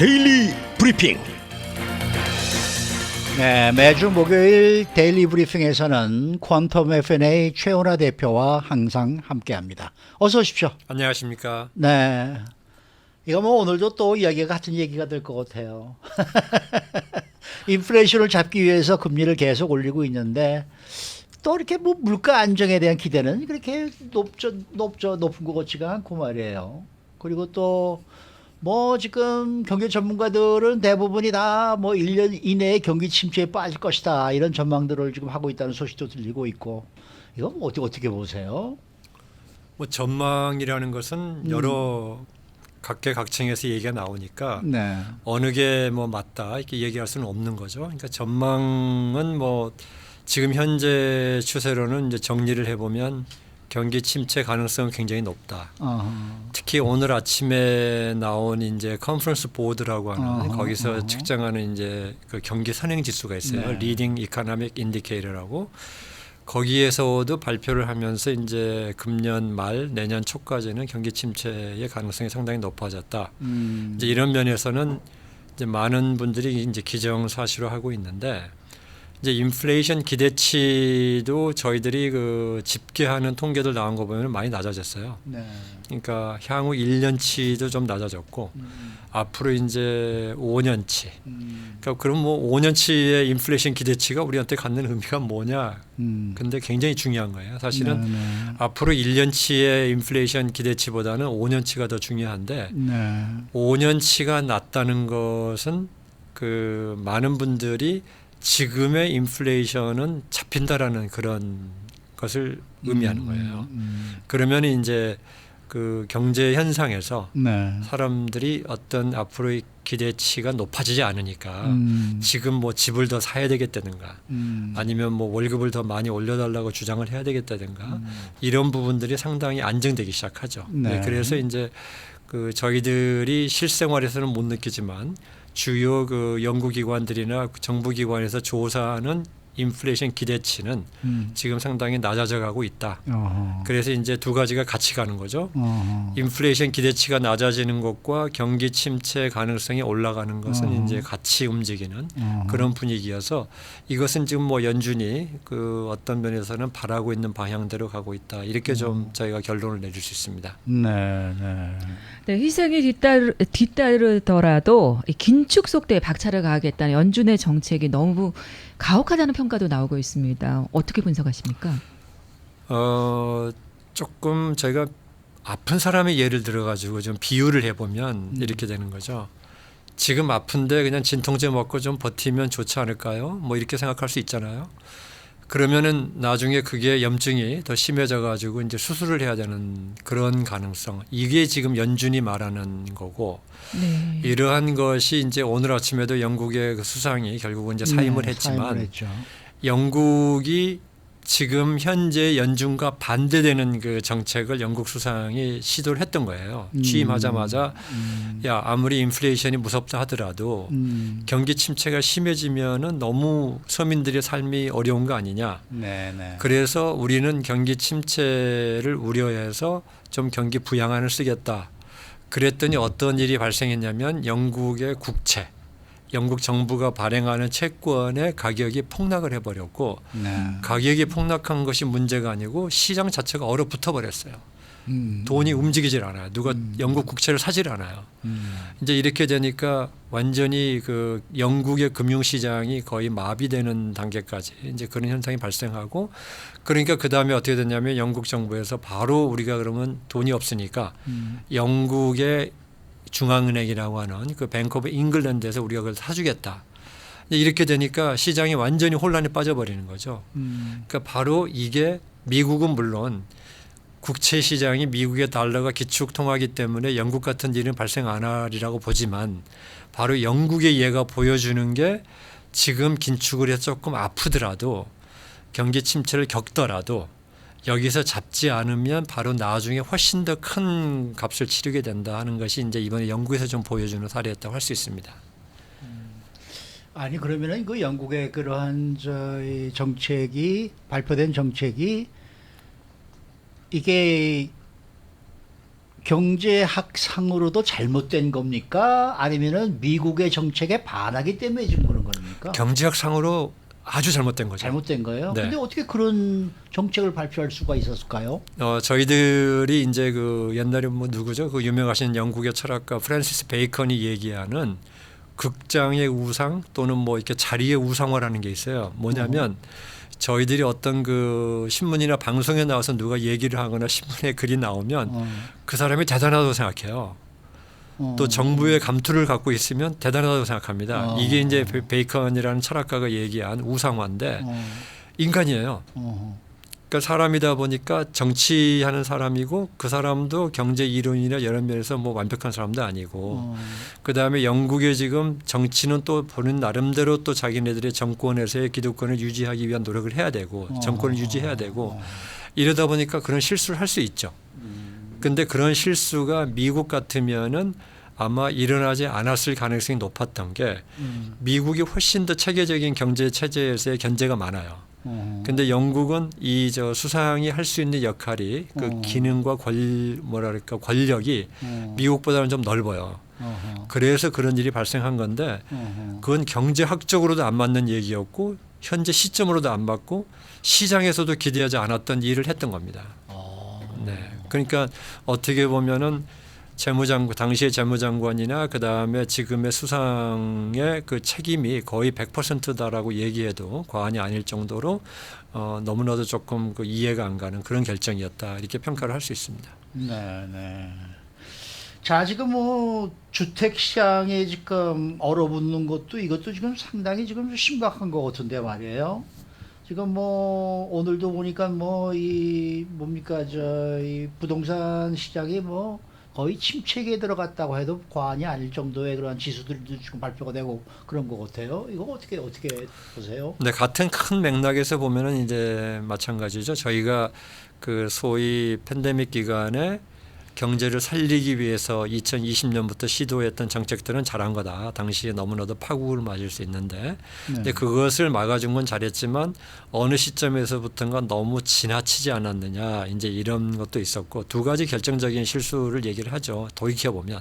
데일리 브리핑. 네, 매주 목요일 데일리 브리핑에서는 퀀텀 F&A 최원하 대표와 항상 함께합니다. 어서 오십시오. 안녕하십니까. 네, 이거 뭐 오늘도 또 이야기가 같은 얘기가 될 것 같아요. 인플레이션을 잡기 위해서 금리를 계속 올리고 있는데 또 이렇게 뭐 물가 안정에 대한 기대는 그렇게 높은 것 같지가 않고 말이에요. 그리고 또 뭐 지금 경제 전문가들은 대부분이 다 뭐 1년 이내에 경기 침체에 빠질 것이다 이런 전망들을 지금 하고 있다는 소식도 들리고 있고 이거 뭐 어떻게 보세요? 뭐 전망이라는 것은 여러 각계각층에서 얘기가 나오니까 네. 어느 게 뭐 맞다 이렇게 얘기할 수는 없는 거죠. 그러니까 전망은 뭐 지금 현재 추세로는 이제 정리를 해보면 경기 침체 가능성은 굉장히 높다. 특히 오늘 아침에 나온 이제 컨퍼런스 보드라고 하는 거기서 측정하는 이제 그 경기 선행 지수가 있어요. 네. 리딩 이코노믹 인디케이터라고. 거기에서도 발표를 하면서 이제 금년 말 내년 초까지는 경기 침체의 가능성이 상당히 높아졌다. 이제 이런 면에서는 이제 많은 분들이 이제 기정사실화하고 있는데 이제 인플레이션 기대치도 저희들이 그 집계하는 통계들 나온 거 보면 많이 낮아졌어요. 네. 그러니까 향후 1년치도 좀 낮아졌고 앞으로 이제 5년치. 그러니까 그럼 뭐 5년치의 인플레이션 기대치가 우리한테 갖는 의미가 뭐냐? 근데 굉장히 중요한 거예요. 사실은 네. 앞으로 1년치의 인플레이션 기대치보다는 5년치가 더 중요한데 네. 5년치가 낮다는 것은 그 많은 분들이 지금의 인플레이션은 잡힌다라는 그런 것을 의미하는 거예요. 그러면 이제 그 경제 현상에서 네. 사람들이 어떤 앞으로의 기대치가 높아지지 않으니까 지금 뭐 집을 더 사야 되겠다든가 아니면 뭐 월급을 더 많이 올려달라고 주장을 해야 되겠다든가 이런 부분들이 상당히 안정되기 시작하죠. 네. 네, 그래서 이제 그 저희들이 실생활에서는 못 느끼지만 주요 그 연구기관들이나 정부기관에서 조사하는 인플레이션 기대치는 지금 상당히 낮아져 가고 있다. 그래서 이제 두 가지가 같이 가는 거죠. 인플레이션 기대치가 낮아지는 것과 경기 침체 가능성이 올라가는 것은 이제 같이 움직이는 그런 분위기여서 이것은 지금 뭐 연준이 그 어떤 면에서는 바라고 있는 방향대로 가고 있다. 이렇게 좀 저희가 결론을 내릴 수 있습니다. 네. 네. 네, 희생이 뒤따르더라도 이 긴축 속도에 박차를 가하겠다는 연준의 정책이 너무 가혹하다는 평가도 나오고 있습니다. 어떻게 분석하십니까? 조금 저희가 아픈 사람의 예를 들어가지고 좀 비유를 해보면 이렇게 되는 거죠. 지금 아픈데 그냥 진통제 먹고 좀 버티면 좋지 않을까요? 뭐 이렇게 생각할 수 있잖아요. 그러면은 나중에 그게 염증이 더 심해져 가지고 이제 수술을 해야 되는 그런 가능성. 이게 지금 연준이 말하는 거고 네. 이러한 것이 이제 오늘 아침에도 영국의 그 수상이 결국은 이제 사임을 했지만 영국이 지금 현재 연준과 반대되는 그 정책을 영국 수상이 시도를 했던 거예요. 취임하자마자 야 아무리 인플레이션이 무섭다 하더라도 경기 침체가 심해지면은 너무 서민들의 삶이 어려운 거 아니냐. 네. 그래서 우리는 경기 침체를 우려해서 좀 경기 부양안을 쓰겠다. 그랬더니 어떤 일이 발생했냐면 영국의 국채. 영국 정부가 발행하는 채권의 가격이 폭락을 해버렸고 가격이 폭락한 것이 문제가 아니고 시장 자체가 얼어붙어 버렸어요. 돈이 움직이질 않아요. 누가 영국 국채를 사질 않아요. 이제 이렇게 되니까 완전히 그 영국의 금융시장이 거의 마비되는 단계까지 이제 그런 현상이 발생하고 그러니까 그 다음에 어떻게 됐냐면 영국 정부에서 바로 우리가 그러면 돈이 없으니까 영국의 중앙은행이라고 하는 그 뱅크 오브 잉글랜드에서 우리가 그걸 사주겠다. 이렇게 되니까 시장이 완전히 혼란에 빠져버리는 거죠. 그러니까 바로 이게 미국은 물론 국채 시장이 미국의 달러가 기축통화기 때문에 영국 같은 일은 발생 안 하리라고 보지만 바로 영국의 예가 보여주는 게 지금 긴축을 해서 조금 아프더라도 경기 침체를 겪더라도 여기서 잡지 않으면 바로 나중에 훨씬 더 큰 값을 치르게 된다 하는 것이 이제 이번에 영국에서 좀 보여주는 사례였다고 할 수 있습니다. 아니 그러면은 그 영국의 그러한 저희 정책이 발표된 정책이 이게 경제학상으로도 잘못된 겁니까? 아니면은 미국의 정책에 반하기 때문에 지금 그런 겁니까? 경제학상으로 아주 잘못된 거죠. 잘못된 거예요? 네. 근데 어떻게 그런 정책을 발표할 수가 있었을까요? 저희들이 이제 그 옛날에 뭐 누구죠? 그 유명하신 영국의 철학가 프랜시스 베이컨이 얘기하는 극장의 우상 또는 뭐 이렇게 자리의 우상화라는 게 있어요. 뭐냐면 저희들이 어떤 그 신문이나 방송에 나와서 누가 얘기를 하거나 신문에 글이 나오면 그 사람이 대단하다고 생각해요. 또 정부의 감투를 갖고 있으면 대단하다고 생각합니다. 이게 이제 베이컨이라는 철학가가 얘기한 우상화인데 인간이에요. 그러니까 사람이다 보니까 정치하는 사람이고 그 사람도 경제 이론이나 여러 면에서 뭐 완벽한 사람도 아니고 그다음에 영국의 지금 정치는 또 보는 나름대로 또 자기네들의 정권에서의 기득권을 유지하기 위한 노력을 해야 되고 정권을 유지해야 되고 이러다 보니까 그런 실수를 할 수 있죠. 근데 그런 실수가 미국 같으면은 아마 일어나지 않았을 가능성이 높았던 게 미국이 훨씬 더 체계적인 경제 체제에서의 견제가 많아요. 근데 영국은 이 저 수상이 할 수 있는 역할이 그 기능과 뭐랄까 권력이 미국보다는 좀 넓어요. 그래서 그런 일이 발생한 건데 그건 경제학적으로도 안 맞는 얘기였고 현재 시점으로도 안 맞고 시장에서도 기대하지 않았던 일을 했던 겁니다. 네. 그러니까 어떻게 보면은 당시의 재무장관이나 그 다음에 지금의 수상의 그 책임이 거의 100%다라고 얘기해도 과언이 아닐 정도로 너무나도 조금 그 이해가 안 가는 그런 결정이었다 이렇게 평가를 할 수 있습니다. 네, 네. 자, 지금 뭐 주택 시장에 지금 얼어붙는 것도 이것도 지금 상당히 지금 심각한 것 같은데 말이에요. 지금 뭐 오늘도 보니까 뭐 이 뭡니까 이 부동산 시장이 뭐 거의 침체기에 들어갔다고 해도 과언이 아닐 정도의 그런 지수들도 지금 발표가 되고 그런 것 같아요. 이거 어떻게 보세요? 네, 같은 큰 맥락에서 보면은 이제 마찬가지죠. 저희가 그 소위 팬데믹 기간에 경제를 살리기 위해서 2020년부터 시도했던 정책들은 잘한 거다. 당시에 너무나도 파국을 맞을 수 있는데, 근데 그것을 막아준 건 잘했지만 어느 시점에서부터인가 너무 지나치지 않았느냐. 이제 이런 것도 있었고 두 가지 결정적인 실수를 얘기를 하죠. 돌이켜 보면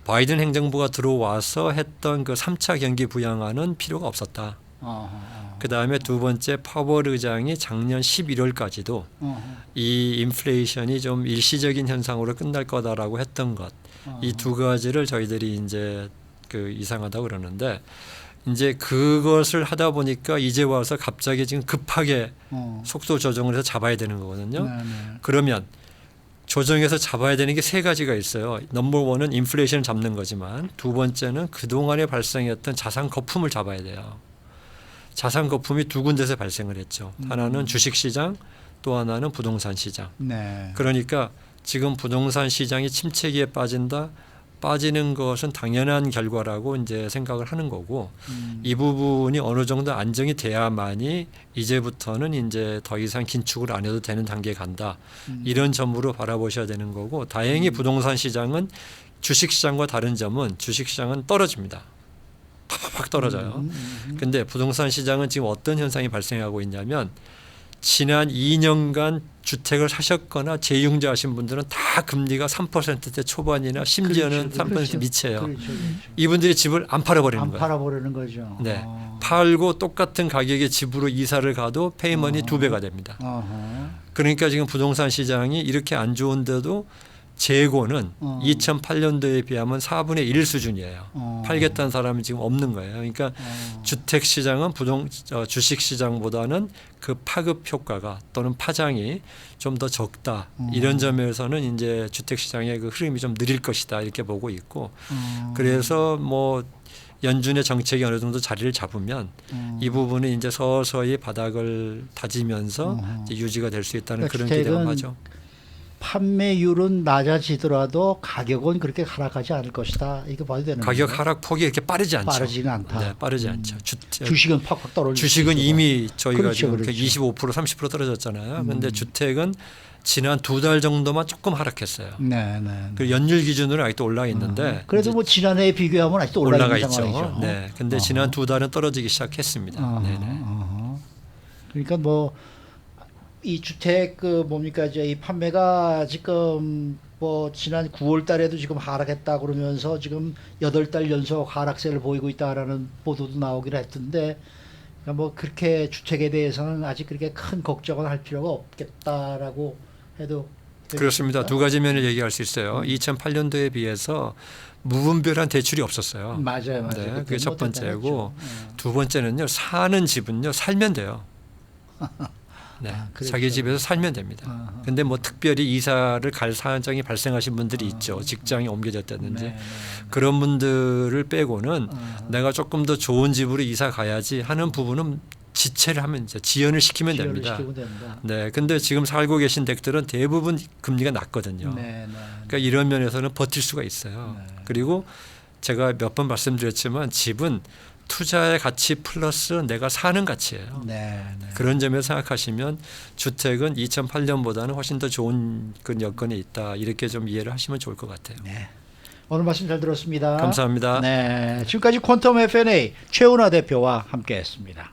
바이든 행정부가 들어와서 했던 그 3차 경기 부양안은 필요가 없었다. 그 다음에 두 번째 파월 의장이 작년 11월까지도 이 인플레이션이 좀 일시적인 현상으로 끝날 거다라고 했던 것, 이 두 가지를 저희들이 이제 그 이상하다고 그러는데 이제 그것을 하다 보니까 이제 와서 갑자기 지금 급하게 속도 조정을 해서 잡아야 되는 거거든요. 그러면 조정해서 잡아야 되는 게 세 가지가 있어요. 넘버 원은 인플레이션을 잡는 거지만 두 번째는 그동안에 발생했던 자산 거품을 잡아야 돼요. 자산 거품이 두 군데서 발생을 했죠. 하나는 주식시장, 또 하나는 부동산 시장. 네. 그러니까 지금 부동산 시장이 침체기에 빠지는 것은 당연한 결과라고 이제 생각을 하는 거고 이 부분이 어느 정도 안정이 돼야만이 이제부터는 이제 더 이상 긴축을 안 해도 되는 단계에 간다. 이런 점으로 바라보셔야 되는 거고 다행히 부동산 시장은 주식시장과 다른 점은 주식시장은 떨어집니다. 팍팍 떨어져요. 근데 부동산 시장은 지금 어떤 현상이 발생하고 있냐면 지난 2년간 주택을 사셨거나 재융자하신 분들은 다 금리가 3%대 초반이나 심지어는 3% 밑이에요. 이분들이 집을 안 팔아버리는 안 거예요. 팔아버리는 거죠. 네, 팔고 똑같은 가격의 집으로 이사를 가도 페이먼이 2배가 됩니다. 그러니까 지금 부동산 시장이 이렇게 안 좋은데도 재고는 2008년도에 비하면 4분의 1 수준이에요. 팔겠다는 사람이 지금 없는 거예요. 그러니까 주택 시장은 주식 시장보다는 그 파급 효과가 또는 파장이 좀 더 적다. 이런 점에서는 이제 주택 시장의 그 흐름이 좀 느릴 것이다 이렇게 보고 있고 그래서 뭐 연준의 정책이 어느 정도 자리를 잡으면 이 부분이 이제 서서히 바닥을 다지면서 이제 유지가 될 수 있다는 그런 기대감 하죠. 판매율은 낮아지더라도 가격은 그렇게 하락하지 않을 것이다. 이렇게 봐야 되는 거예요. 가격 하락 폭이 이렇게 빠르지 않죠. 빠르지는 않다. 네, 빠르지 않죠. 주식은 팍팍 떨어지고 주식은 이미 저희가 그렇죠, 지금 그렇죠. 25% 30% 떨어졌잖아요. 그런데 주택은 지난 2달 정도만 조금 하락했어요. 네, 네. 그 연율 기준으로 아직도 올라 있는데 그래도 뭐 지난해에 비교하면 아직도 올라가 있는 있죠. 상황이죠. 네, 근데 지난 2달은 떨어지기 시작했습니다. 네네. 그러니까 뭐 이 주택 그 뭡니까 이제 이 판매가 지금 뭐 지난 9월 달에도 지금 하락했다 그러면서 지금 8달 연속 하락세를 보이고 있다라는 보도도 나오긴 했던데 그러니까 뭐 그렇게 주택에 대해서는 아직 그렇게 큰 걱정은 할 필요가 없겠다라고 해도 그렇습니다. 되겠습니까? 두 가지 면을 얘기할 수 있어요. 2008년도에 비해서 무분별한 대출이 없었어요. 맞아요. 네, 그때 그게 첫 뭐 번째고 대단했죠. 두 번째는요. 사는 집은요. 살면 돼요. 네, 그렇죠. 자기 집에서 살면 됩니다. 아하. 근데 뭐 특별히 이사를 갈 사정이 발생하신 분들이 있죠. 직장이 옮겨졌다든지 네, 네, 그런 분들을 빼고는 아하. 내가 조금 더 좋은 집으로 이사 가야지 하는 부분은 지체를 하면 이제 지연을 시키면 지원을 됩니다. 시키면 됩니다. 네, 근데 지금 살고 계신 댁들은 대부분 금리가 낮거든요. 네, 네. 그러니까 이런 면에서는 버틸 수가 있어요. 네. 그리고 제가 몇 번 말씀드렸지만 집은 투자의 가치 플러스 내가 사는 가치예요. 네, 네. 그런 점에서 생각하시면 주택은 2008년보다는 훨씬 더 좋은 그 여건에 있다. 이렇게 좀 이해를 하시면 좋을 것 같아요. 네. 오늘 말씀 잘 들었습니다. 감사합니다. 네, 지금까지 퀀텀 F&A 최은하 대표와 함께했습니다.